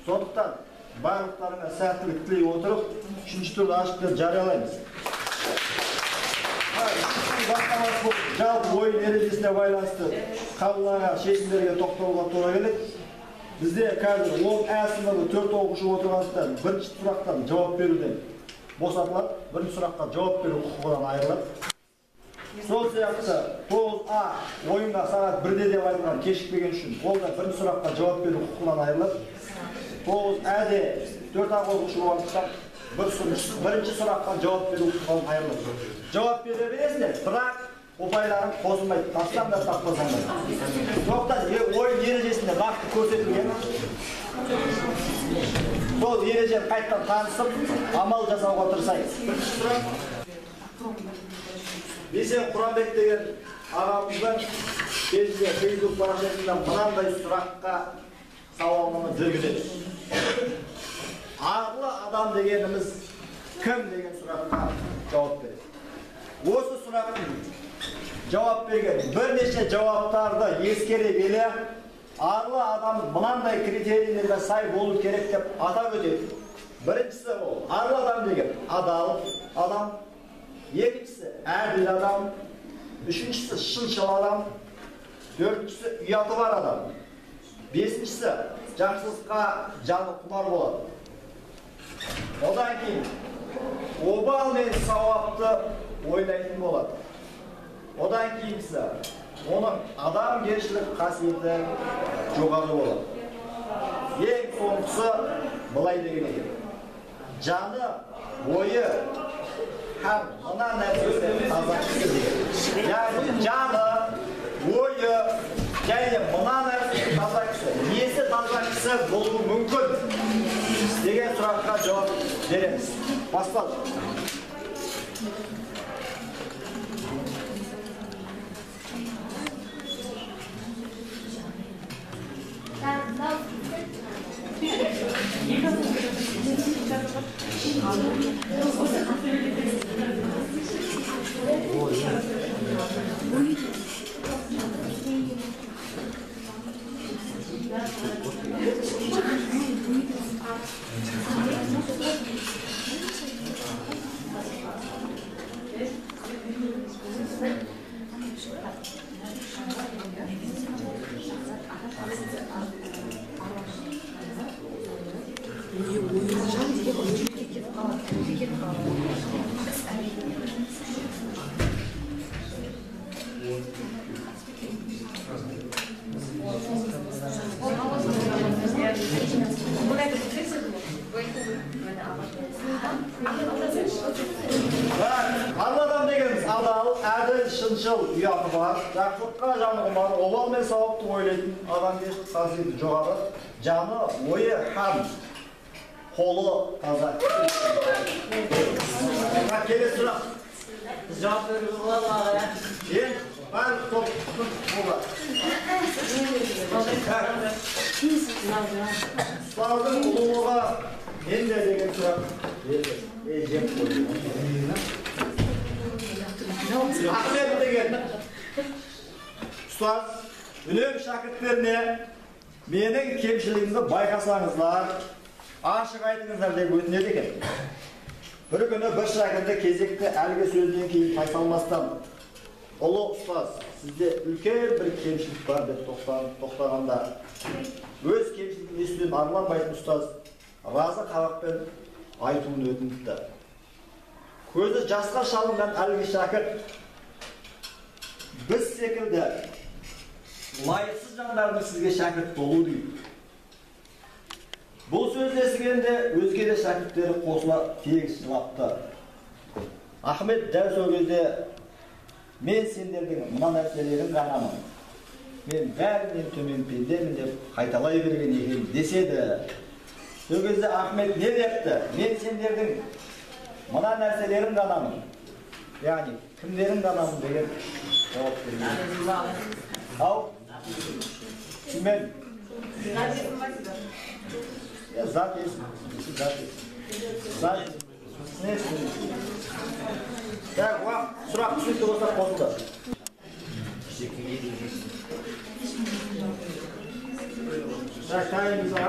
Сондықтан барлықтарыңа сәттілік тілей отырып, үшінші турды ашып жариялаймыз. Жалпы ойын ережесіне байланысты қабылданған шешімдерге тоқталуға тура келеді. Бізде қазір 10А сыныбы 4 оқушы отырғандықтан бірінші сұрақтан жауап беруден босатылады, бірінші сұраққа жауап беру құқығынан айырылады. Сол сияқты 9А ойынға сағат 1-де деп айтылған кешікпеген үшін ол да бірінші сұраққа жауап беру құқығынан айырылады. 9Әде 4А оқушы болғандықтан бірінші сұраққа жауап беру құқығынан айырылады. Жауап бере бересіңдер, бірақ ұпайларын қосылмайды, тапсаң да таппасаң да. Сондықтан ойын ережесінде нақты көрсетілген. Сол ережені қайттан танысып, амал жасауға тырысайық. Бесен Құранбек деген ағамыздан кезінде Facebook парақшасынан мынандай сұраққа сауалнама жүргізеді. Арлы адам дегеніміз кім деген сұраққа жауап береді. Осы сұрақтың жауап берген бірнеше жауаптарды ескере келе, арлы адам мынандай критерийлерге сай болу керек деп атап өтеді. Біріншісі ол арлы адам деген адал адам, екіншісі әділ адам, үшіншісі шыншыл адам, төртіншісі ұяты бар адам, бесіншісі жақсылыққа жаны құмар болады. Одан кейін обал мен сауапты ойлайтын болады. Одан кейінгісі оның адамгершілік қасиеті жоғары болады. Ең соңғысы былай деген екен: жаны, ойы һәм мына нәрсесі таза кісі деген. Яғни жаны, ойы және мына нәрсесі таза кісі, несі таза кісі болуы мүмкін деген сұраққа жауап береміз. Басталды. Арлы адам дегеніміз адал, әділ, шыншыл, ұяты бар, жақсылыққа жаны құмар, обал мен сауапты ойлайтын, адамгершілік қасиеті жоғары, жаны, ойы һәм қолы таза. Келесі сұрақ. Біз жауап беруге болады ма ағай? Барлық топтың болады. Ұстаздың ұлылығы ненде деген сұрақ. Ахмет деген ұстаз үнемі шәкірттеріне менің кемшілігімді байқасаңыздар, ашық айтыңыздар деп өтінеді екен. Бір күні бір шәкірті кезекті әлгі сөзден кейін тайсалмастан: ұлы ұстаз, сізде үлкен бір кемшілік бар деп тоқтағанда, өз кемшілігін естуден арманбайтын ұстаз разы қабақпен айтуын өтініпті. Көзі жасқа шалынған әлгі шәкірт: біз секілді лайықсыз жандардың сізге шәкірт болу дейді. Бұл сөзді естігенде өзге де шәкірттері қосыла тегіс жылапты. Ахмет дәл сол кезде: мен сендердің мына нәрселерін ғанамын, мен бәрінен төмен пендемін деп қайталай берген екен деседі. Сол кезде Ахмет не депті? Мен сендердің мына нәрселерін ғанамын, яғни кімдерін ғанамын деген жауап берген. Ау? Кіммен? Зат есім. Зат есім. Сұрақ түсінікті болса қосылды. Çayımızı al.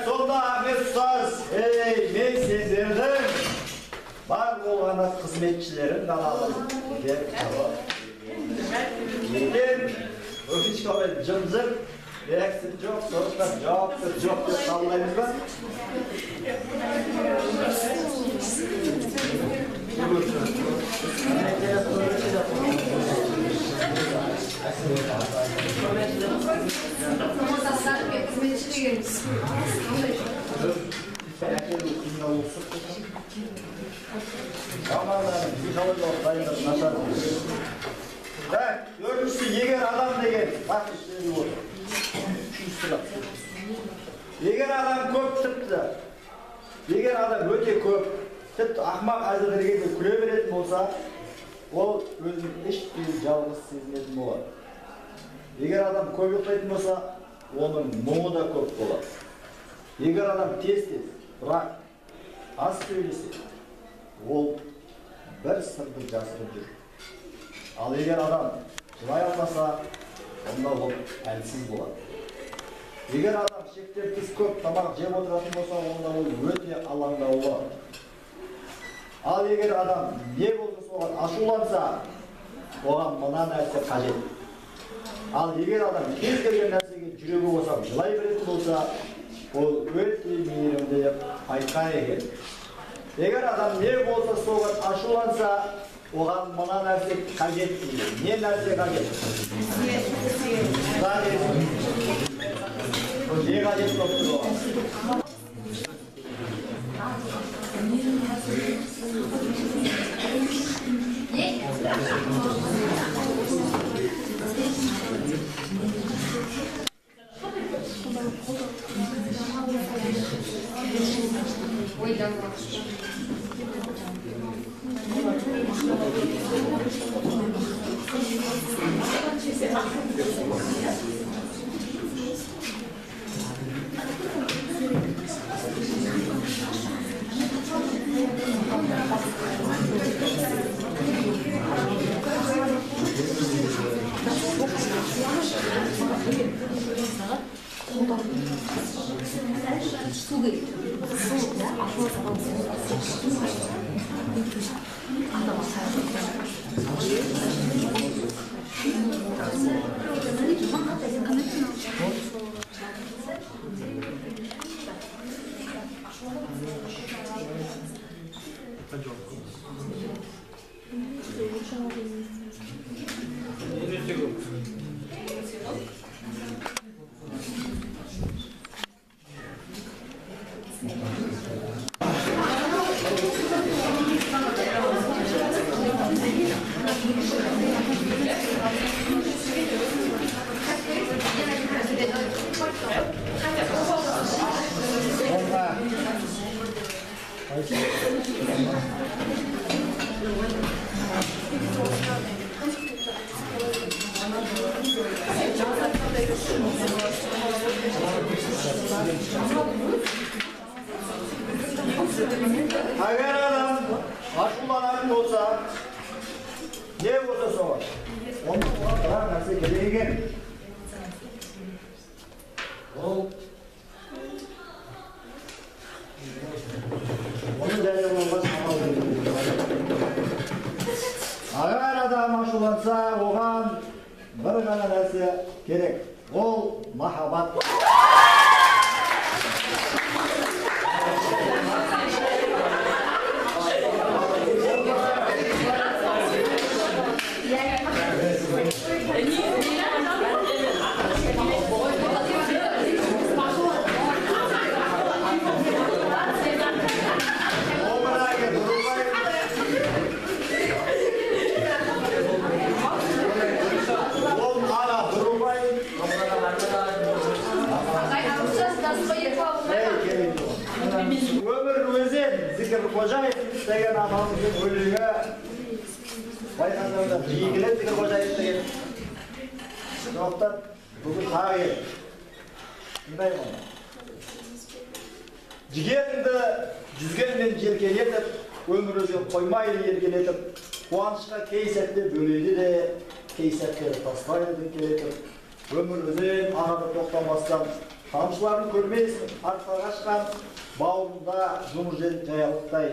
Sonda Ahmet Ustaz, men sizlerden var olğana hizmetçilerin kanalını Yedim, öpüş kabul cımcır, gereksiz yok, sonuçta cevaptır, yok diye sallayımız var. Dördüncüsü yeger adam degen, bak işte bu. Yeger adam köp tıptı. Yeger adam öte köp. Tıptı ahmak azadırgen küre verетін olsa, o özünün hiçbir жалғыз сезінетін болады. Егер адам көп ұйықтайтын болса, оның мұңы да көп болады. Егер адам тез-тез, бірақ аз сөйлесе, ол бір сырды жасырып жүр. Ал егер адам жылай алмаса, онда ол әлсіз болады. Егер адам шектен тыс көп тамақ жеп отыратын болса, онда ол өте алаңдаулы болады. Ал егер адам не болса соған ашуланса, оған мына нәрсе қажет. Ал егер адам кез келген нәрсеге жүрегі босап жылай беретін болса, ол өте мейірімді деп айтқан екен. Егер адам не болса соған ашуланса, оған мына нәрсе қажет дейді. Не нәрсе қажет? Не қажет болып тұр оған? Agar adam aşulanan olsa, ne olsa soğuk. Onun kadar nasıl gereğen? Onun değerli olmaz. Agar adam aşulansa, oğan bir gana narsa gerek. O mahabat. Теңізге бір қожайын деген атамыздың өлеңі байқасаңдар жиі келеді деген қожайын деген. Сондықтан бүгін тағы келді. Тыңдаймын оны. Жігеріңді жүзгенмен желкелетіп, өмір өзен қоймайды еркелетіп, қуанышқа кей сәтте бөлейді де, кей сәтте тастайды діңкелетіп, өмір өзен ағады тоқтамастан, тамшыларын көрмейсің, артқа қашқан, бауырында жұмыр жаялықтай,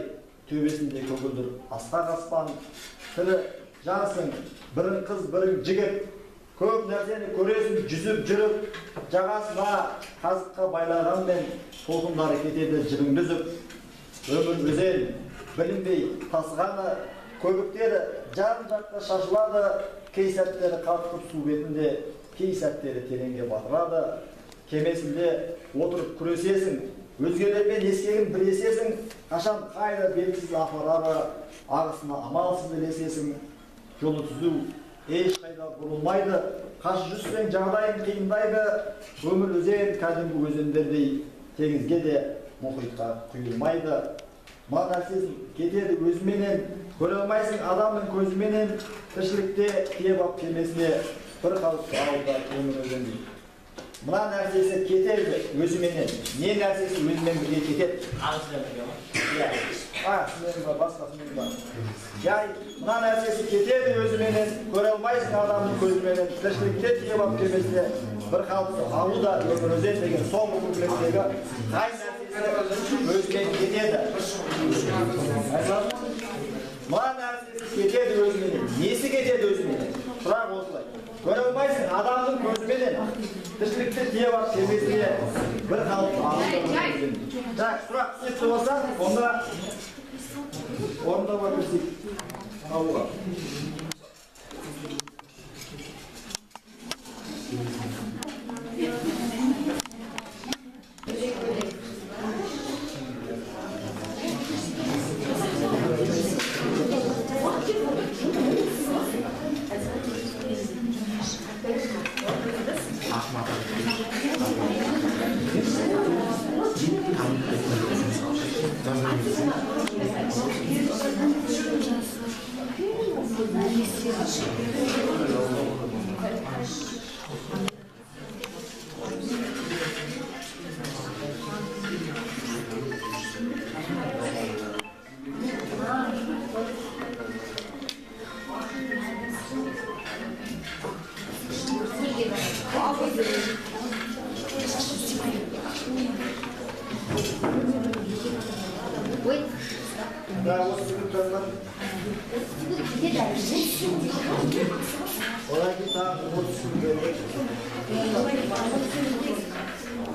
төбесінде көгілдір асқақ аспан, тірі жансың, бірін қыз, бірін жігіт, көп нәрсені көресің жүзіп жүріп, жағасына қазыққа байлағанмен толқындары кетеді жібіңді үзіп. Өмір өзен білінбей тасығаны, көгіктері жан жаққа шашылады, кей сәттері қалқып су бетінде, кей сәттері тереңге батырады. Кемесінде отырып күресесің, өзгелермен ескегін біресесің, қашан қайда белгісіз апарады, ағысына амалсыз ілесесің. Жолы түзу ешқайда бұрылмайды, қашы жүрсең жағдайың қиындайды. Өмір өзен кәдімгі өзендердей, теңізге де мұхитқа құйылмайды. Ма нәрсесін кетеді өзіменен, көре алмайсың адамның көзіменен, тіршілікте тиеп ап кемесіне бір қалып ауылда өмір өзендей. Мына нәрсесі кетеді өзіменен, не нәрсесі өзімен бірге кетеді. Басқасымен бар. Мына нәрсесі кетеді өзіменен, көре алмайсың адамның көзіменен, тіршілікте тиеп ап кемесіне бір қалып ауылда өмір өзен деген соңғы көкіректегі қай нәрсесі өзімен кетеді. Мына нәрсесі кетеді өзіменен, несі кетеді өзіменен? Сұрақ осылай. Көре алмайсың адамның көзіменен, тіршілікте тиеп ап кемесіне бір қалып ауылда өмір өзен. Сұрақ түсінікті болса, онда орындауға кірісейік. Ауылға.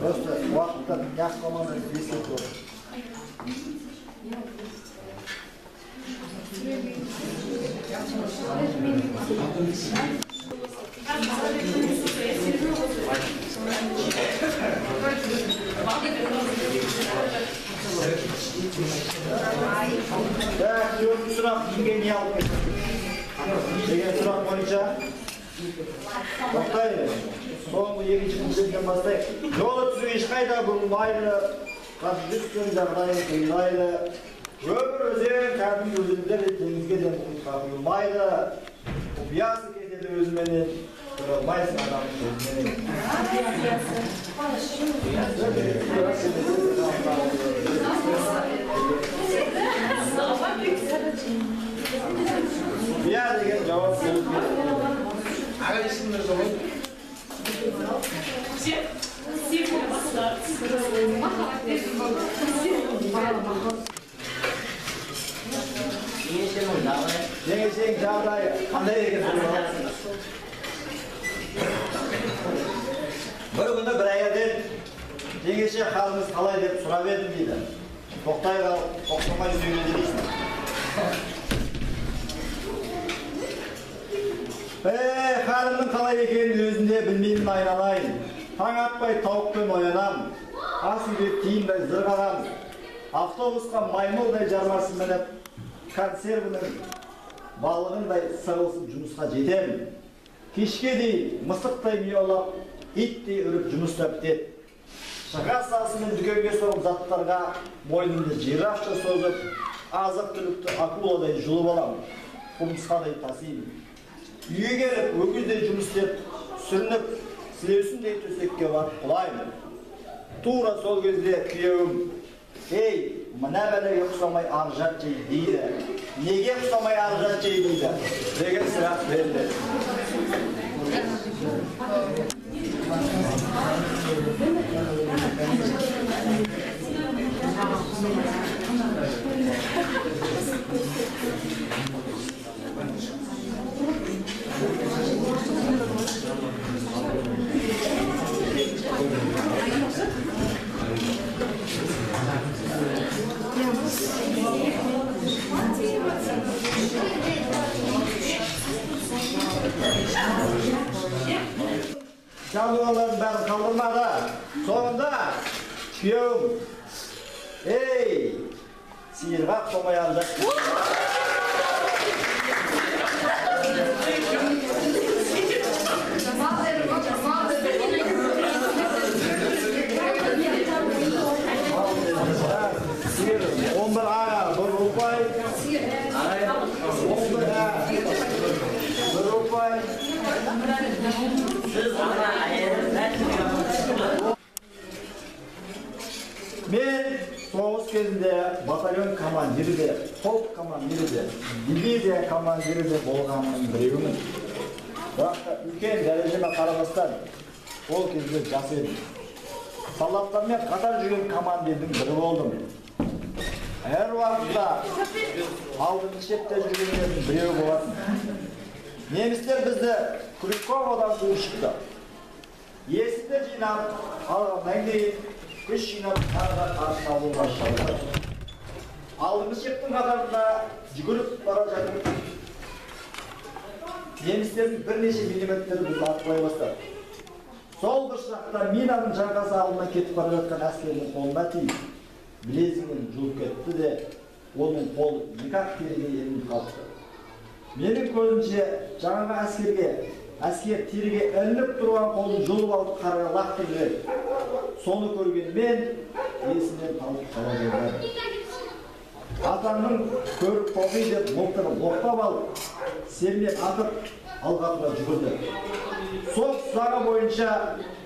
Просто уақыттан яш қалманы бесік olur. Dördüncü sıra kimge niye alıp geçti? Деген сұрақ бойынша тоқтайды. Соңғы екінші күнден бастайық. Жолы түзу ешқайда бұрылмайды, қашы жүрсең жағдайың қиындайды. Өмір өзен кәдімгі өзендер теңізге де мұхитқа құйылмайды. Құпиясы кетеді өзіменен, көре алмайсың адамның өзіменен. Құпия деген жауап беріп Аға есімдер жауап. Жеңешең жағдайы қандай екен? Бір күні бір әйелден жеңеше халіңіз қалай деп сұрап едім дейді. Тоқтай қал, тоқтамай сөйледі дейсің. Халімнің қалай екенін өзінде білмеймін айналайын. Таң атпай тауықпен оянам, ас үйде тиындай зырғалам. Автобусқа маймылдай жармасын мініп, консервінің балығындай сығылсып жұмысқа жетем. Кешке дейін мысықтай мияулап, иттей үріп жұмыста бітеді. шыға салысымен дүкенге соғып заттарға мойнымды жирафша созып, азық-түлікті акуладай жұлып аламын, құмырсқадай тасимын. Үйге келіп, өгіздей жұмыс істеп, сүрініп, сілеусіндей төсекке барып құлаймын. Тура сол кезде күйеуім, «Ей, мына бәлеге ұқсамай ар жат жей» дейді. Неге ұқсамай ар жат жей дейді? Деген сұрақ берді. Жалғаларын бәрін қалдырмады. Соңында күйеуім, «Ей, сиырға ұқсамай ар жат». Мен соғыс кезінде батальон командирі де, полк командирі де, дивизия командирі де болғанның біреуімін. Бірақ та үлкен дәрежеме қарамастан ол кезде жас едім. Солдаттармен қатар жүрген командирдің бірі болдым. Әр уақытта алдыңғы шепте жүргендердің біреуі болатын. Немістер бізді Крюковадан қуып шықты. Есімді жинап, алғаннан кейін күш жинап тағы қарсы алуға шалды. Алдыңғы шептің қатарында жүгіріп бара жатып, немістердің бірнеше миллиметрлері бізді атқылай бастады. Сол бір шақта минаның жаңғасы алдына кетіп бара жатқан әскердің қолына тиіп, білезіңін жұлып кетті де, оның қолы екі-ақ теріге ілініп қалыпты. Менің көзімше жаңағы әскер теріге ілініп тұрған қолын жұлып алып қарға лақтырып жіберді. Соны көрген мен есімнен талып қала бердім. Атамның көріп тоқи деп мылтығын оқтап алып, сермеп атып алға тұра жүгірді. Сол тұзағы бойынша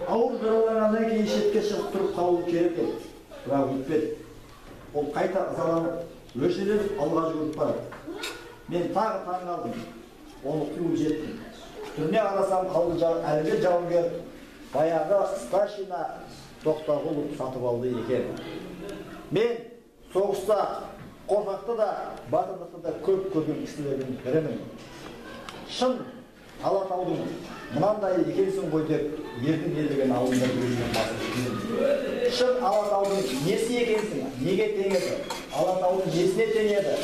ауыр жараланғаннан кейін шетке шығып тұрып қалу керек еді. Бірақ өтпеді. Ол қайта ызаланып өршеленіп алға жүгіріп барады. Мен тағы таң қалдым. Оны қуып жеттім. Түріне қарасам әлгі жауынгер баяғы старшина Тоқтағұлов сатып алды екен. Мен соғыста қорқақты да батырлықты да көп көрген кісілердің бірімін. Шын Алатаудың мынандай екенсің ғой деп ердің елдеген ауылында жүрген басып. Шын Алатаудың несі екенсің? Неге теңеді? Алатаудың несіне теңеді?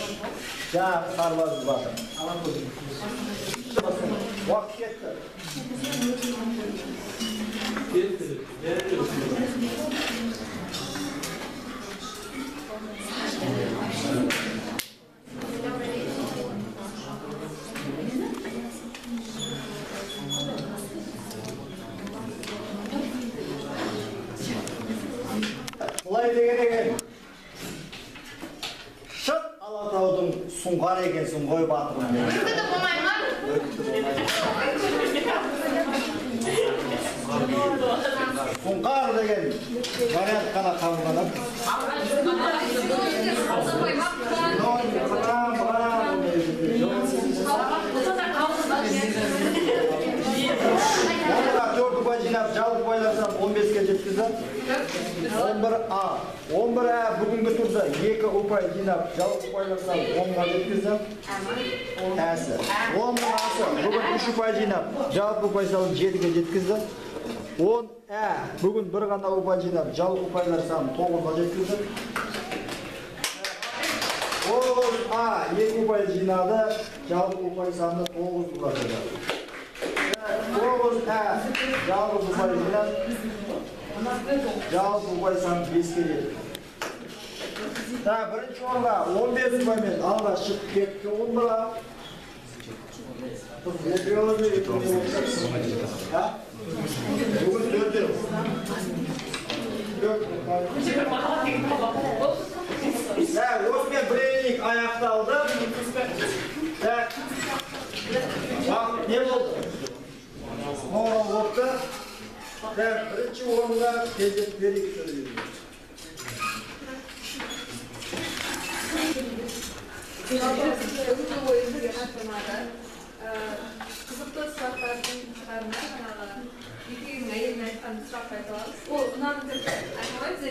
Жаңағы сарбазы батыр. Уақыт кетті. Бұлай деген екен. Шын Алатаудың сұңғар екенсің ғой батырым. Үркіті болмай ма? Сұңғар деген вариант қана қабылданып. Төрт ұпай жинап, жалпы ұпайлардан 15-ке жеткізді. 11А. 11А бүгінгі турда 2 ұпай жинап, жалпы ұпайлардан 10-ға жеткізді. Әсі. 11Асы бүгін 3 ұпай жинап, жалпы ұпай салып 7-ге жеткізді. 10А бүгін бір ғана ұпай жинап, жалпы ұпайлар санын 9-ға жеткізді. 10А 2 ұпай жинады, жалпы ұпай санын 9-ға жеткізді. 9А жалпы ұпай жинап, жалпы ұпай санын 5-ге жетті. Бірінші орынға 15 ұпаймен алға шығып кетті 11А. Бүгін 4-те. Osman Breynik ayaktaldı. Bak ne oldu? Moral oldu. Birinci oranda tezgah verik söylüyor. Kızıklı sıraklardan çıkarmaya iki neyin sırak kayıtlarız. O nandır aytmayız.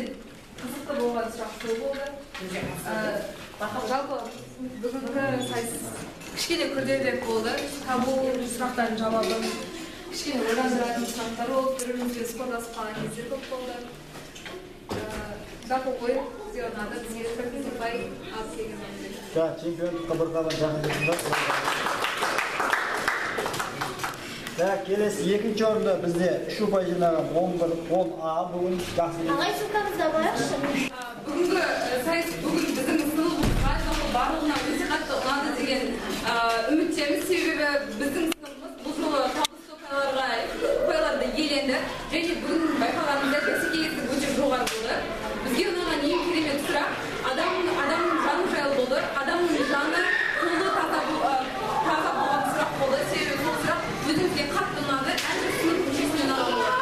Kızıklı болған сұрақ көп болды. Жалпы бүгінгі сайыс кішкене күрделірек болды. Табу сұрақтардың жауабын кішкене ойландыратын сұрақтар болып, бір-бірімізбен спортласып қалған кездер көп болды. Жалпы ойын бізге ұнады, бізге бір ұпай алып келген болды. Чемпиондыққа бір қалған жақын келесі екінші орында бізде 3 ұпай жинаған 10A бүгін жақсы. Ағай сұрақтарыңызда баршы. Бүгінгі сайыс бүгін біздің сыныбымызға барлығына өте қатты ұнады деген үміттеміз, себебі біздің сыныбымыз бұл жолы табысты ұпайларды иеленді және бүгін байқағанымызда бәсекелестік өте жоғары болды. Бізге ұнаған ең керемет сұрақ адамның жаны жайлы болды, адамның жаны қолы таза болған сұрақ болды, себебі бұл сұрақ өзімізге қатты ұнады, әрбір сынып мүшесіне ұнаған болды.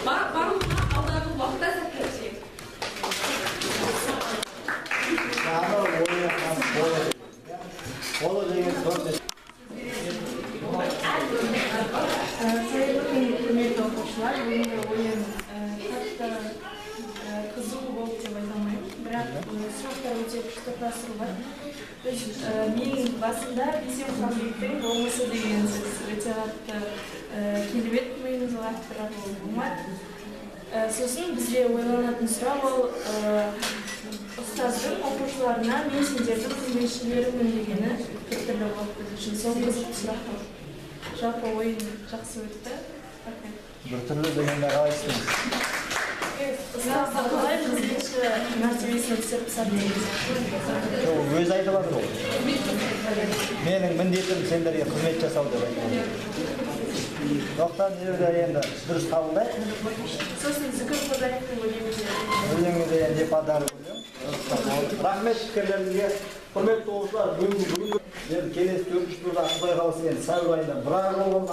Барлығына алдағы уақытта сәттілік. Құрметті оқушылар, бүгінгі ойын қатты қызу болды деп айта алмаймын, бірақ сұрақтар өте күшті құрастырылған. Мен басында бейсен Құланбектің болмысы деген сөз өте қатты келбет миымызға қатты болмады. Сосын бізде ойланатын сұрақ ол ұстаздың оқушыларына мен сендердің қызметшілерімін дегені біртүрлі болды біз үшін. Сол қызықты сұрақ болды. Жалпы ойын жақсы өтті. Біртүрлі дегенде қалай істейміз? Ұстазды қалай қызметші мәртебесіне түсіріп сатымыз. Өз айтып жатыр ол. Менің міндетім сендерге қызмет жасау деп айтады. Доқтан жерде енді дұрыс қабылдайды. Сосын Зікір Қожаевтың өлеңі де деп адар өлең. Рахмет пікірлеріңізге. Құрметті оқушылар, бүгінгі келесі 4-ші турда Құдай қаласа сәуір айында бір ай болған